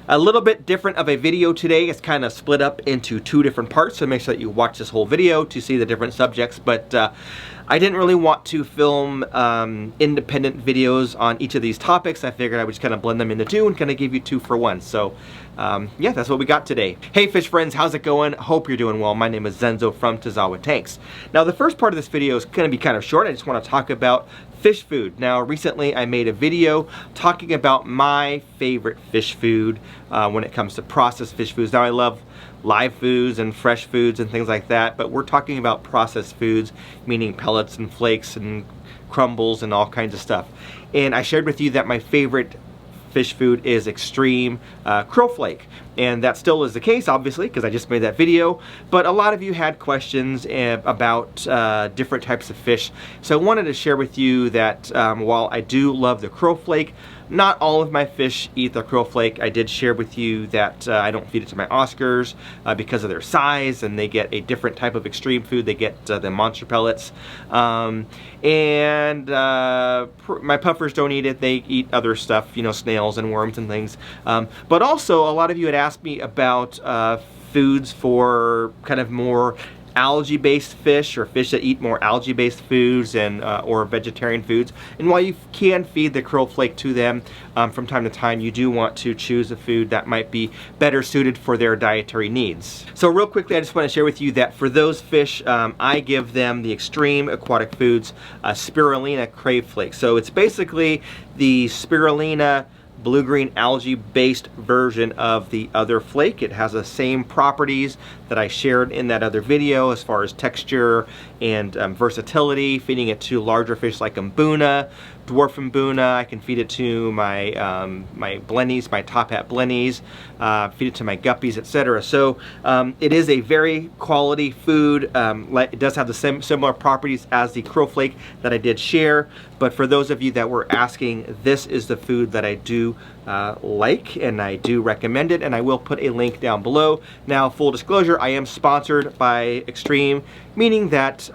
A little bit different of a video today. It's kind of split up into two different parts, so make sure that you watch this whole video to see the different subjects. But I didn't really want to film independent videos on each of these topics. I figured I would just kind of blend them into two and kind of give you 2 for 1. So yeah, that's what we got today. Hey fish friends, how's it going? Hope you're doing well. My name is Zenzo from Tazawa Tanks. Now the first part of this video is going to be kind of short. I just want to talk about fish food. Now recently I made a video talking about my favorite fish food when it comes to processed fish foods. Now I love live foods and fresh foods and things like that, but we're talking about processed foods, meaning pellets and flakes and crumbles and all kinds of stuff. And I shared with you that my favorite fish food is Xtreme Crave Flakes, and that still is the case, obviously, because I just made that video. But a lot of you had questions about different types of fish, so I wanted to share with you that while I do love the crave flake, not all of my fish eat the crave flake. I did share with you that I don't feed it to my Oscars because of their size, and they get a different type of extreme food. They get the monster pellets. My puffers don't eat it. They eat other stuff, you know, snails and worms and things. But also, a lot of you had asked me about foods for kind of more algae-based fish, or fish that eat more algae-based foods and or vegetarian foods. And while you can feed the crave flake to them from time to time, you do want to choose a food that might be better suited for their dietary needs. So real quickly, I just want to share with you that for those fish, I give them the Xtreme Aquatic Foods Spirulina Crave Flakes. So it's basically the spirulina blue-green algae-based version of the other flake. It has the same properties that I shared in that other video as far as texture and versatility, feeding it to larger fish like mbuna, dwarf mbuna. I can feed it to my my blennies, my top hat blennies, feed it to my guppies, etc. So it is a very quality food. It does have the similar properties as the crave flake that I did share, but for those of you that were asking, this is the food that I do like, and I do recommend it, and I will put a link down below. Now, full disclosure, I am sponsored by Xtreme, meaning that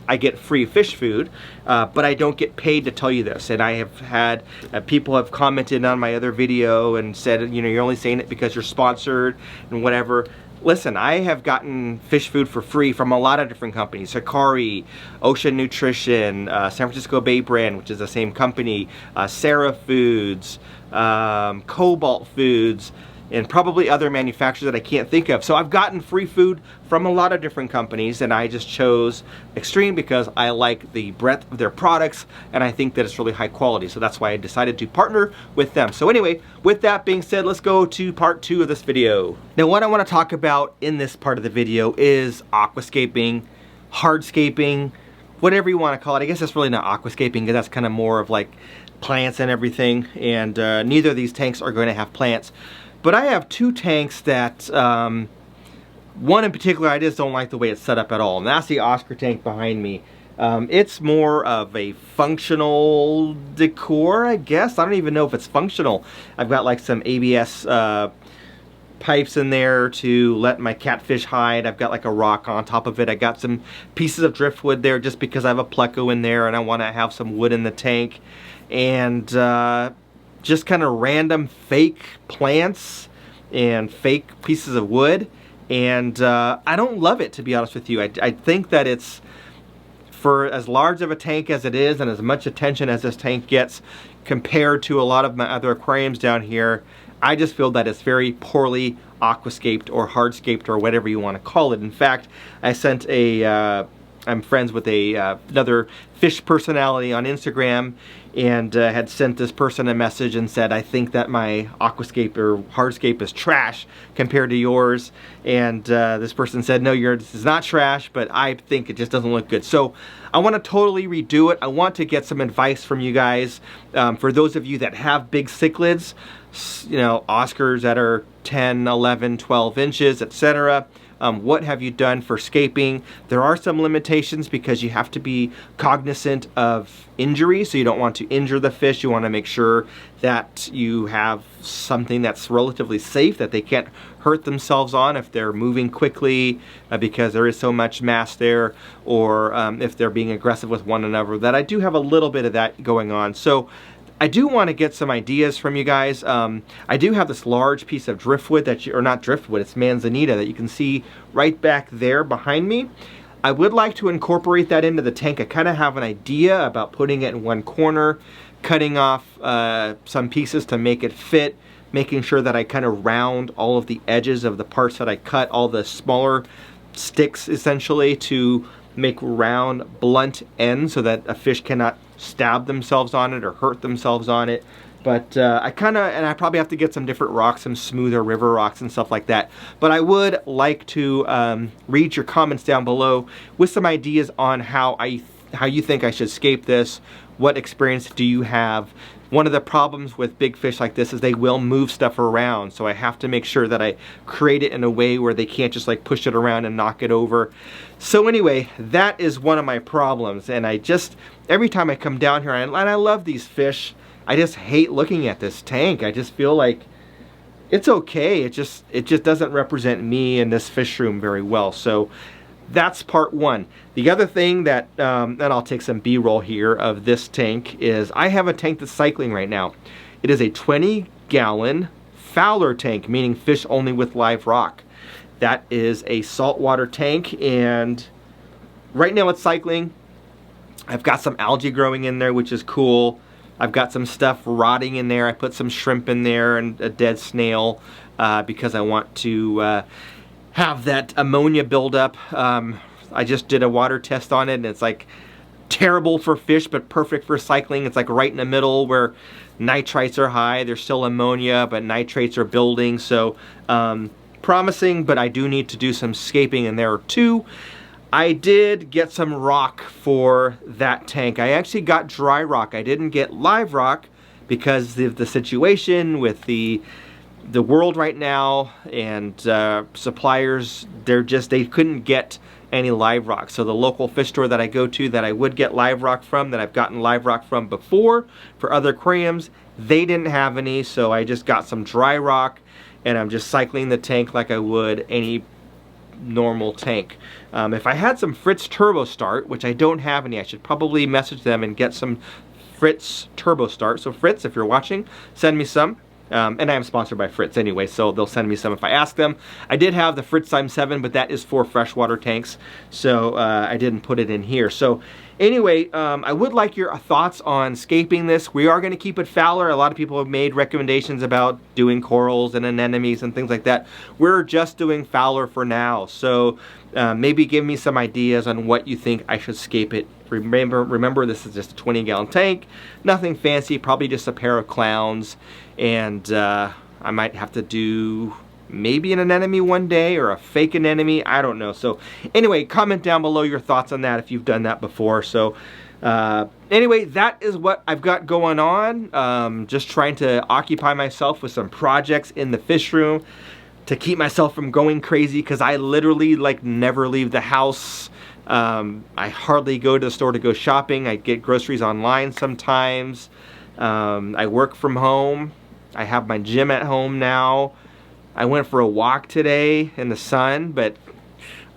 I get free fish food, but I don't get paid to tell you this. And I have had people have commented on my other video and said, you know, you're only saying it because you're sponsored and whatever. Listen, I have gotten fish food for free from a lot of different companies. Hikari, Ocean Nutrition, San Francisco Bay Brand, which is the same company, Sarah Foods, Cobalt Foods, and probably other manufacturers that I can't think of. So I've gotten free food from a lot of different companies, and I just chose Xtreme because I like the breadth of their products, and I think that it's really high quality. So that's why I decided to partner with them. So anyway, with that being said, let's go to part 2 of this video. Now, what I want to talk about in this part of the video is aquascaping, hardscaping, whatever you want to call it. I guess it's really not aquascaping, because that's kind of more of like plants and everything, and neither of these tanks are going to have plants. But I have 2 tanks that, one in particular, I just don't like the way it's set up at all. And that's the Oscar tank behind me. It's more of a functional decor, I guess. I don't even know if it's functional. I've got like some ABS pipes in there to let my catfish hide. I've got like a rock on top of it. I got some pieces of driftwood there just because I have a pleco in there and I want to have some wood in the tank. And just kind of random fake plants and fake pieces of wood, and I don't love it, to be honest with you. I think that it's, for as large of a tank as it is and as much attention as this tank gets compared to a lot of my other aquariums down here, I just feel that it's very poorly aquascaped or hardscaped or whatever you want to call it. In fact, I sent a I'm friends with another fish personality on Instagram, and had sent this person a message and said, I think that my aquascape or hardscape is trash compared to yours. And this person said, no, yours is not trash, but I think it just doesn't look good. So I want to totally redo it. I want to get some advice from you guys. For those of you that have big cichlids, you know, Oscars that are 10, 11, 12 inches, etc. What have you done for scaping? There are some limitations because you have to be cognizant of injury, so you don't want to injure the fish. You want to make sure that you have something that's relatively safe, that they can't hurt themselves on if they're moving quickly because there is so much mass there, or if they're being aggressive with one another. That I do have a little bit of that going on. So I do want to get some ideas from you guys. I do have this large piece of driftwood or not driftwood, it's manzanita that you can see right back there behind me. I would like to incorporate that into the tank. I kind of have an idea about putting it in one corner, cutting off some pieces to make it fit, making sure that I kind of round all of the edges of the parts that I cut, all the smaller sticks essentially, to make round, blunt ends so that a fish cannot stab themselves on it or hurt themselves on it. But I probably have to get some different rocks, some smoother river rocks and stuff like that. But I would like to read your comments down below with some ideas on how you think I should scape this. What experience do you have? One of the problems with big fish like this is they will move stuff around, so I have to make sure that I create it in a way where they can't just like push it around and knock it over. So anyway, that is one of my problems, and every time I come down here, and I love these fish, I just hate looking at this tank. I just feel like it's okay. It just doesn't represent me and this fish room very well. So that's part one. The other thing that, and I'll take some B-roll here of this tank, is I have a tank that's cycling right now. It is a 20-gallon Fowler tank, meaning fish only with live rock. That is a saltwater tank, and right now it's cycling. I've got some algae growing in there, which is cool. I've got some stuff rotting in there. I put some shrimp in there and a dead snail because I want to have that ammonia buildup. I just did a water test on it, and it's like terrible for fish but perfect for cycling. It's like right in the middle where nitrites are high. There's still ammonia, but nitrates are building. So promising, but I do need to do some scaping in there too. I did get some rock for that tank. I actually got dry rock. I didn't get live rock because of the situation with the world right now, and suppliers, they couldn't get any live rock. So the local fish store that I go to that I would get live rock from, that I've gotten live rock from before for other aquariums, they didn't have any, so I just got some dry rock, and I'm just cycling the tank like I would any normal tank. If I had some Fritz Turbo Start, which I don't have any, I should probably message them and get some Fritz Turbo Start. So Fritz, if you're watching, send me some. And I am sponsored by Fritz anyway, so they'll send me some if I ask them. I did have the Fritz Time 7, but that is for freshwater tanks, so I didn't put it in here. So anyway, I would like your thoughts on scaping this. We are going to keep it Fowler. A lot of people have made recommendations about doing corals and anemones and things like that. We're just doing Fowler for now, so maybe give me some ideas on what you think I should scape it. Remember, this is just a 20-gallon tank, nothing fancy, probably just a pair of clowns, and I might have to do maybe an anemone one day or a fake anemone, I don't know. So anyway, comment down below your thoughts on that if you've done that before. So anyway, that is what I've got going on. Just trying to occupy myself with some projects in the fish room to keep myself from going crazy, because I literally like never leave the house. I hardly go to the store to go shopping. I get groceries online sometimes. I work from home. I have my gym at home now. I went for a walk today in the sun, but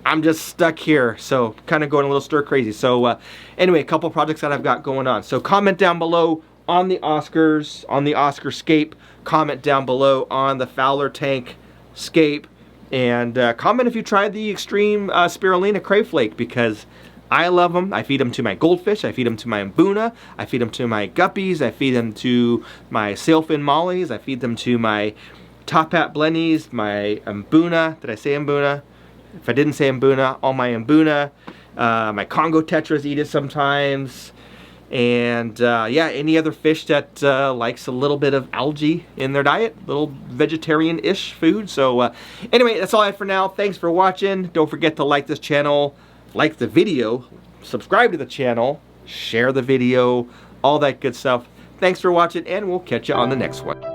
I'm just stuck here, so kind of going a little stir crazy. So anyway, a couple projects that I've got going on. So comment down below on the Oscars, on the Oscar scape. Comment down below on the Fowler tank scape. And comment if you tried the Xtreme Spirulina Crave Flake, because I love them. I feed them to my goldfish, I feed them to my mbuna, I feed them to my guppies, I feed them to my sailfin mollies, I feed them to my top hat blennies, my mbuna. Did I say mbuna? If I didn't say mbuna, all my mbuna. My Congo tetras eat it sometimes. And yeah, any other fish that likes a little bit of algae in their diet, little vegetarian-ish food. So anyway, that's all I have for now. Thanks for watching. Don't forget to like this channel, like the video, subscribe to the channel, share the video, all that good stuff. Thanks for watching, and we'll catch you on the next one.